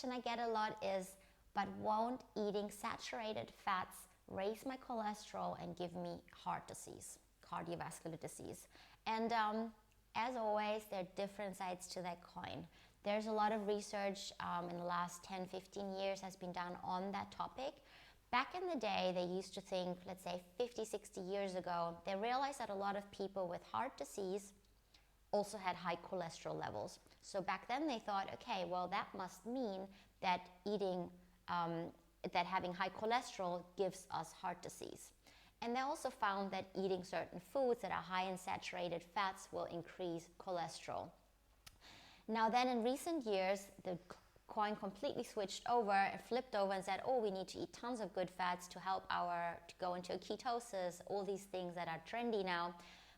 question I get a lot is, but won't eating saturated fats raise my cholesterol and give me heart disease, cardiovascular disease? And as always, there are different sides to that coin. There's a lot of research in the last 10, 15 years has been done on that topic. Back in the day, they used to think, let's say 50, 60 years ago, they realized that a lot of people with heart disease also had high cholesterol levels. So back then they thought, okay, well, that must mean that that having high cholesterol gives us heart disease. And they also found that eating certain foods that are high in saturated fats will increase cholesterol. Now then, in recent years, the coin completely switched over and flipped over and said, oh, we need to eat tons of good fats to help to go into ketosis, all these things that are trendy now.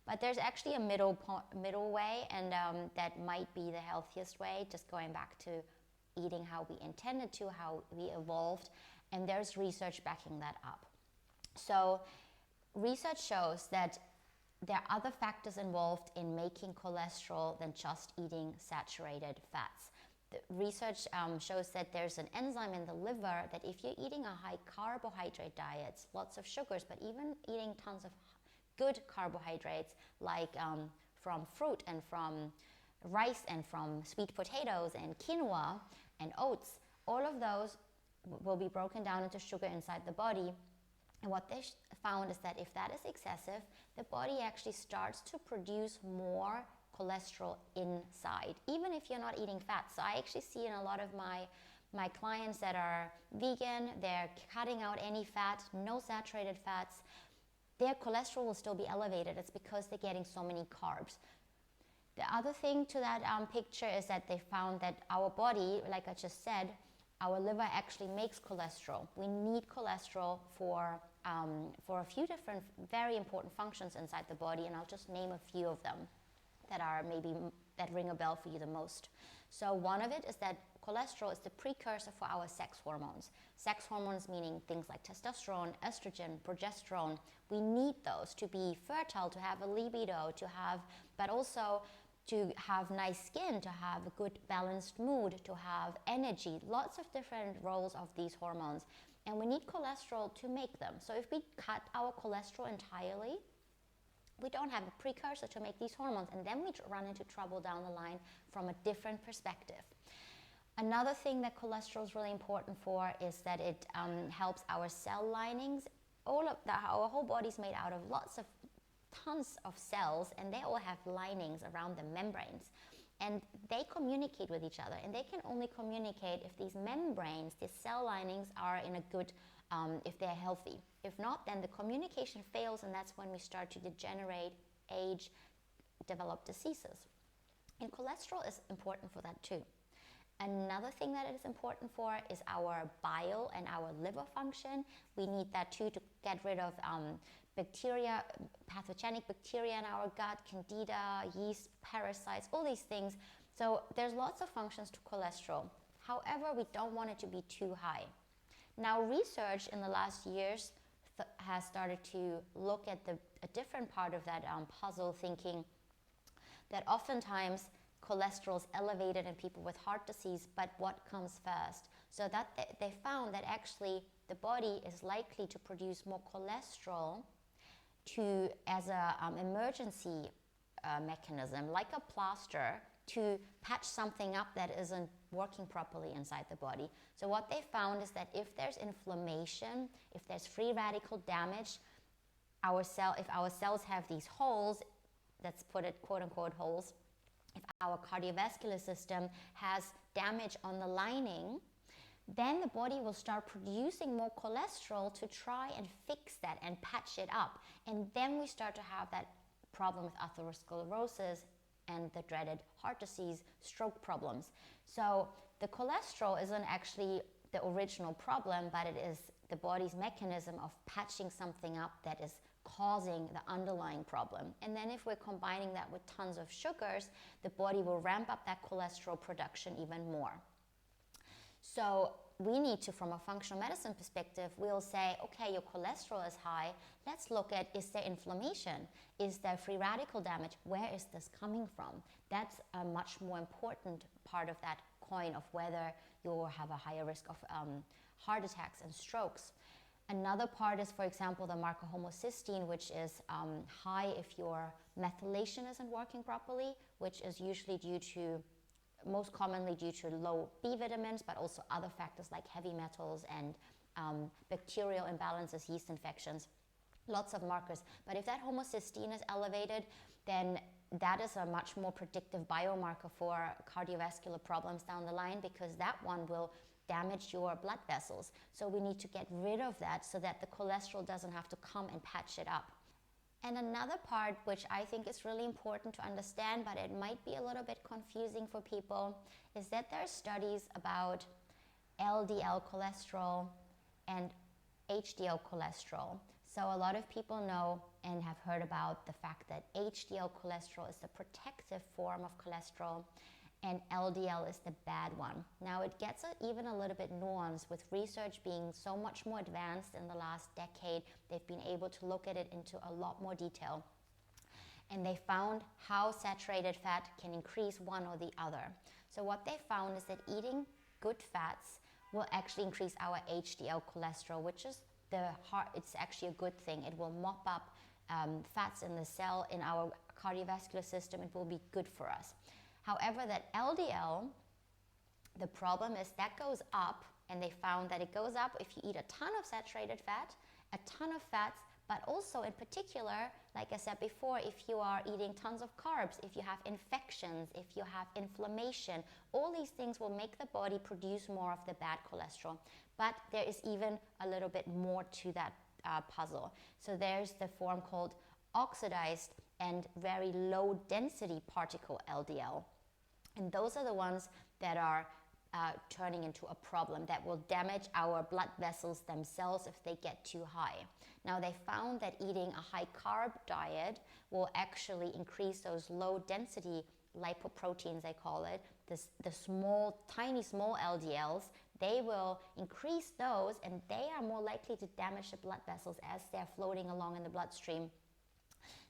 But there's actually a middle way, and that might be the healthiest way, just going back to eating how we intended to, how we evolved, and there's research backing that up. So research shows that there are other factors involved in making cholesterol than just eating saturated fats. The research shows that there's an enzyme in the liver that if you're eating a high carbohydrate diet, lots of sugars, but even eating tons of good carbohydrates like from fruit and from rice and from sweet potatoes and quinoa and oats, all of those will be broken down into sugar inside the body. And what they found is that if that is excessive, the body actually starts to produce more cholesterol inside, even if you're not eating fat. So I actually see in a lot of my clients that are vegan, they're cutting out any fat, no saturated fats, their cholesterol will still be elevated. It's because they're getting so many carbs. The other thing to that picture is that they found that our body, like I just said, our liver actually makes cholesterol. We need cholesterol for a few different very important functions inside the body, and I'll just name a few of them that ring a bell for you the most. So one of it is that cholesterol is the precursor for our sex hormones. Sex hormones meaning things like testosterone, estrogen, progesterone. We need those to be fertile, to have a libido, but also to have nice skin, to have a good balanced mood, to have energy, lots of different roles of these hormones. And we need cholesterol to make them. So if we cut our cholesterol entirely, we don't have a precursor to make these hormones, and then we run into trouble down the line from a different perspective. Another thing that cholesterol is really important for is that it helps our cell linings. Our whole body is made out of tons of cells, and they all have linings around the membranes, and they communicate with each other, and they can only communicate if these membranes, these cell linings are in a good, if they're healthy. If not, then the communication fails, and that's when we start to degenerate, age, develop diseases. And cholesterol is important for that too. Another thing that it is important for is our bile and our liver function. We need that too to get rid of bacteria, pathogenic bacteria in our gut, candida, yeast, parasites, all these things. So there's lots of functions to cholesterol. However, we don't want it to be too high. Now, research in the last years has started to look at a different part of that puzzle, thinking that oftentimes cholesterol is elevated in people with heart disease, but what comes first? So that they found that actually the body is likely to produce more cholesterol as an emergency mechanism, like a plaster, to patch something up that isn't working properly inside the body. So what they found is that if there's inflammation, if there's free radical damage, if our cells have these holes, let's put it quote unquote holes, if our cardiovascular system has damage on the lining, then the body will start producing more cholesterol to try and fix that and patch it up. And then we start to have that problem with atherosclerosis and the dreaded heart disease, stroke problems. So the cholesterol isn't actually the original problem, but it is the body's mechanism of patching something up that is causing the underlying problem. And then if we're combining that with tons of sugars, the body will ramp up that cholesterol production even more. So we need to, from a functional medicine perspective, we'll say, okay, your cholesterol is high. Let's look at, is there inflammation? Is there free radical damage? Where is this coming from? That's a much more important part of that coin of whether you have a higher risk of heart attacks and strokes. Another part is, for example, the marker homocysteine, which is high if your methylation isn't working properly, which is usually most commonly due to low B vitamins, but also other factors like heavy metals and bacterial imbalances, yeast infections, lots of markers. But if that homocysteine is elevated, then that is a much more predictive biomarker for cardiovascular problems down the line, because that one will damage your blood vessels. So we need to get rid of that so that the cholesterol doesn't have to come and patch it up. And another part, which I think is really important to understand, but it might be a little bit confusing for people, is that there are studies about LDL cholesterol and HDL cholesterol. So a lot of people know and have heard about the fact that HDL cholesterol is the protective form of cholesterol and LDL is the bad one. Now it gets even a little bit nuanced, with research being so much more advanced in the last decade. They've been able to look at it into a lot more detail. And they found how saturated fat can increase one or the other. So what they found is that eating good fats will actually increase our HDL cholesterol, which is it's actually a good thing. It will mop up fats in the cell, in our cardiovascular system. It will be good for us. However, that LDL, the problem is that goes up, and they found that it goes up if you eat a ton of saturated fat, a ton of fats, but also in particular, like I said before, if you are eating tons of carbs, if you have infections, if you have inflammation, all these things will make the body produce more of the bad cholesterol. But there is even a little bit more to that puzzle. So there's the form called oxidized and very low density particle LDL. And those are the ones that are turning into a problem, that will damage our blood vessels themselves if they get too high. Now they found that eating a high carb diet will actually increase those low density lipoproteins, they call it, the tiny small LDLs. They will increase those, and they are more likely to damage the blood vessels as they're floating along in the bloodstream.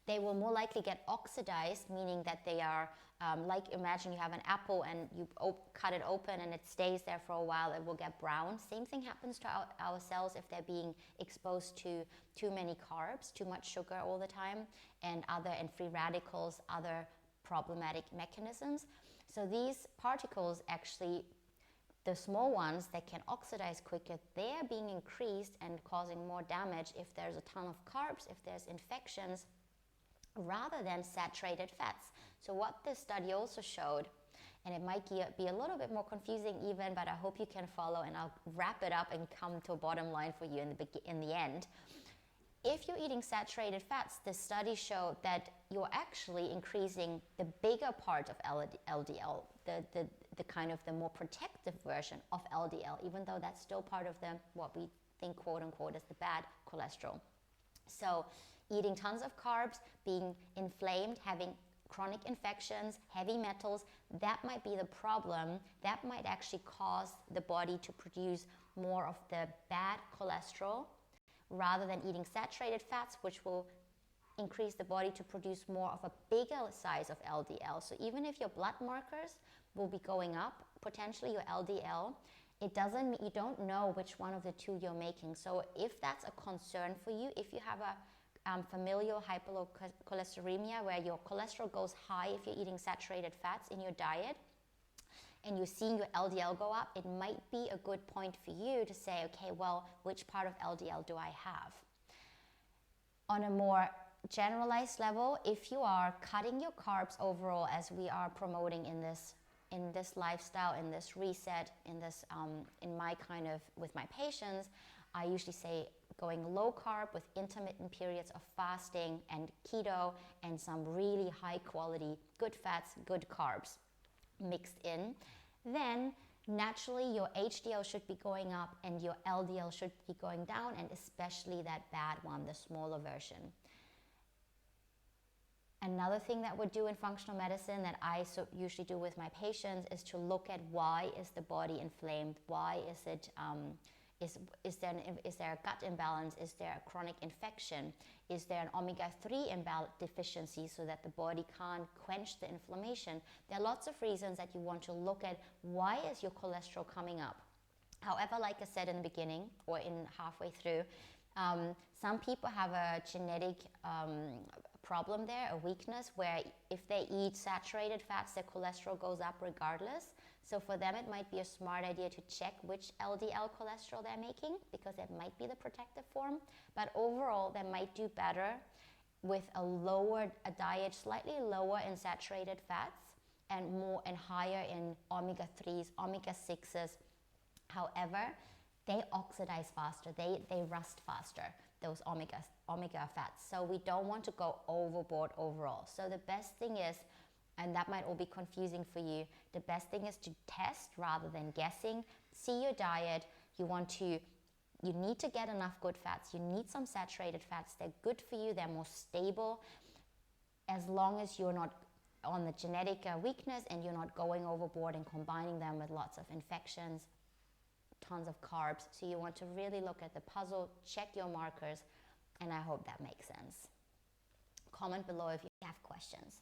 They will more likely get oxidized, meaning that they are like, imagine you have an apple and you cut it open and it stays there for a while, it will get brown. Same thing happens to our cells if they're being exposed to too many carbs, too much sugar all the time, and free radicals, other problematic mechanisms. So these particles actually, the small ones that can oxidize quicker, they're being increased and causing more damage if there's a ton of carbs, if there's infections, rather than saturated fats. So what this study also showed, and it might be a little bit more confusing even, but I hope you can follow, and I'll wrap it up and come to a bottom line for you in the end. If you're eating saturated fats, the study showed that you're actually increasing the bigger part of LDL, the kind of the more protective version of LDL, even though that's still part of what we think, quote unquote, is the bad cholesterol. So eating tons of carbs, being inflamed, having chronic infections, heavy metals, that might be the problem. That might actually cause the body to produce more of the bad cholesterol, rather than eating saturated fats, which will increase the body to produce more of a bigger size of LDL. So even if your blood markers will be going up, potentially your LDL, you don't know which one of the two you're making. So if that's a concern for you, if you have a familial hypercholesterolemia, where your cholesterol goes high if you're eating saturated fats in your diet, and you're seeing your LDL go up, it might be a good point for you to say, okay, well, which part of LDL do I have? On a more generalized level, if you are cutting your carbs overall, as we are promoting in this lifestyle, in this reset, with my patients, I usually say going low carb with intermittent periods of fasting and keto, and some really high quality, good fats, good carbs mixed in, then naturally your HDL should be going up and your LDL should be going down, and especially that bad one, the smaller version. Another thing that we do in functional medicine that I usually do with my patients is to look at why is the body inflamed? Why is it, is there a gut imbalance? Is there a chronic infection? Is there an omega-3 deficiency so that the body can't quench the inflammation? There are lots of reasons that you want to look at why is your cholesterol coming up. However, like I said in the beginning or in halfway through, some people have a genetic problem there, a weakness, where if they eat saturated fats, their cholesterol goes up regardless. So for them, it might be a smart idea to check which LDL cholesterol they're making, because that might be the protective form. But overall, they might do better with a diet slightly lower in saturated fats and higher in omega-3s, omega-6s. However, they oxidize faster, they rust faster, those omega fats. So we don't want to go overboard overall. So the best thing is, and that might all be confusing for you, the best thing is to test rather than guessing. See your diet. You need to get enough good fats. You need some saturated fats. They're good for you. They're more stable, as long as you're not on the genetic weakness and you're not going overboard and combining them with lots of infections, tons of carbs. So you want to really look at the puzzle, check your markers, and I hope that makes sense. Comment below if you have questions.